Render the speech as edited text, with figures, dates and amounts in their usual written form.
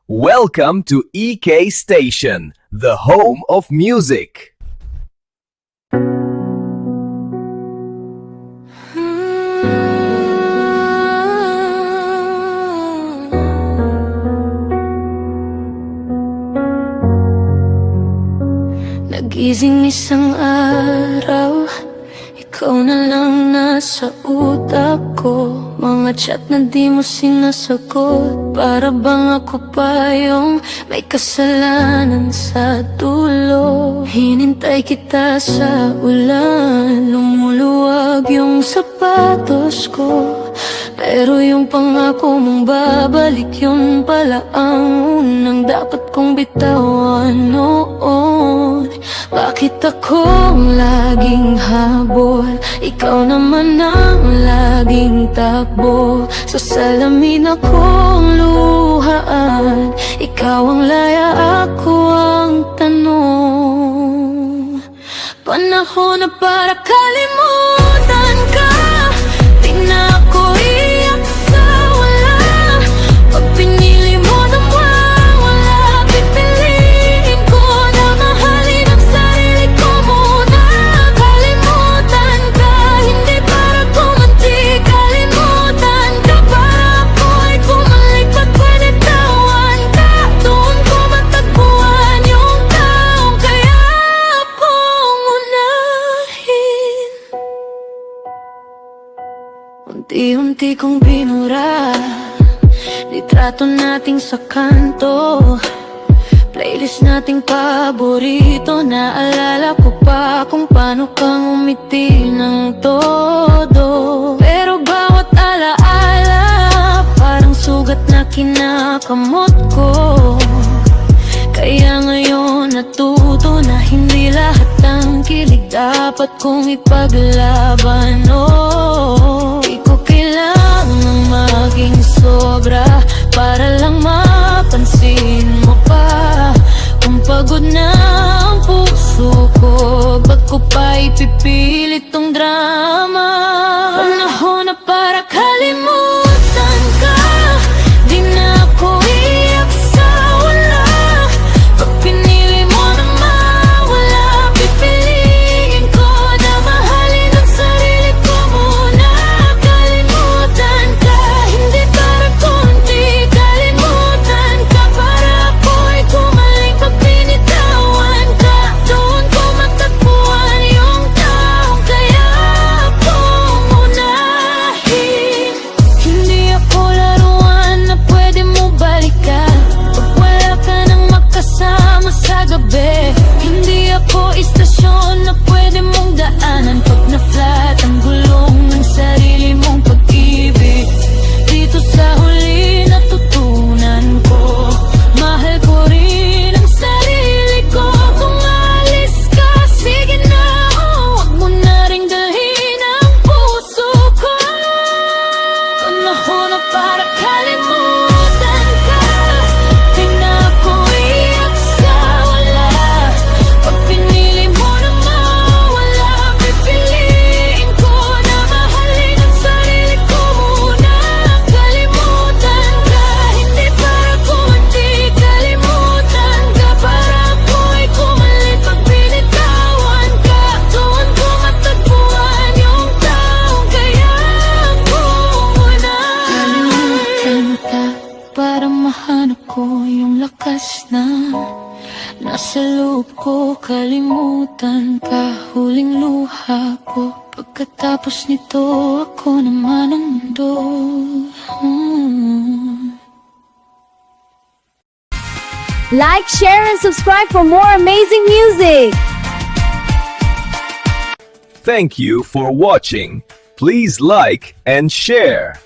Welcome to EK Station, the home of music. Nagising isang araw, ikaw na lang nasa utak ko. Mga chat na di mo sinasagot, para bang ako pa yung may kasalanan sa dulo. Hinintay kita sa ulan, lumuluwag yung sapatos ko, pero yung pangako mong babalik, yun pala ang unang dapat kong bitawan noon. Bakit akong laging habol, ikaw naman ang laging takbo? Sa salamin akong luhaan, ikaw ang laya, ako ang tanong. Panahon na para kalimutan ka, di na ako iyak sa wala. Pag pinili mo na mawala, pipiliin ko na mahalin ang sarili ko muna. Kalimutan ka, hindi para kumanti. Kalimutan ka, para ako'y bumalik. Pag pwede tawan ka, doon ko matagpuan yung taong kaya akong unahin. Unti-unti kong binura litrato nating sa kanto, playlist nating paborito. Naalala ko pa kung paano kang umiti ng todo, pero bawat alaala parang sugat na kinakamot ko. Kaya ngayon natuto na hindi lahat ng kilig dapat kong ipaglaban. Oh, di ko kailangang maging sobra para lang mapansin mo pa kung pagod na ang puso ko. Ba't ko pa ipipilit tong drama? Panahon na para kalimutan ka, di na ako iyak sa wala. Pag pinili mo na mawala, pipiliin ko na mahalin ang sarili ko muna. Kalimutan ka, hindi para konti. Kalimutan ka, para ako'y gumaling. Pag binitawan ka, doon ko matagpuan yung taong kaya akong unahin. Hindi ako laruan na pwede mo balikan pag wala ka nang makasama sa gabi. Hindi ako istasyon na pwede mong daanan pag na-flat ang gulong ng sarili mong pag-ibig. Dito sa huli natutunan ko, mahal ko rin ang sarili ko. Kung alis ka, sige na, huwag mo na ring dalhin ang puso ko. Panahon na para kalimutan ka, di na ako iyak sa wala. Pag pinili mo na mawala, pipiliin ko na mahalin ang sarili ko muna. Kalimutan ka, hindi para kumanti. Kalimutan ka, para ako'y kumalit. Pag binitawan ka, doon ko matagpuan yung taong kaya akong unahin. Kalimutan ka, para mahanap ko yung lakas na nasa loob ko. Kalimutan ka, huling luha ko. Pagkatapos nito, ako naman ang mundo. Like, share, and subscribe for more amazing music. Thank you for watching. Please like and share.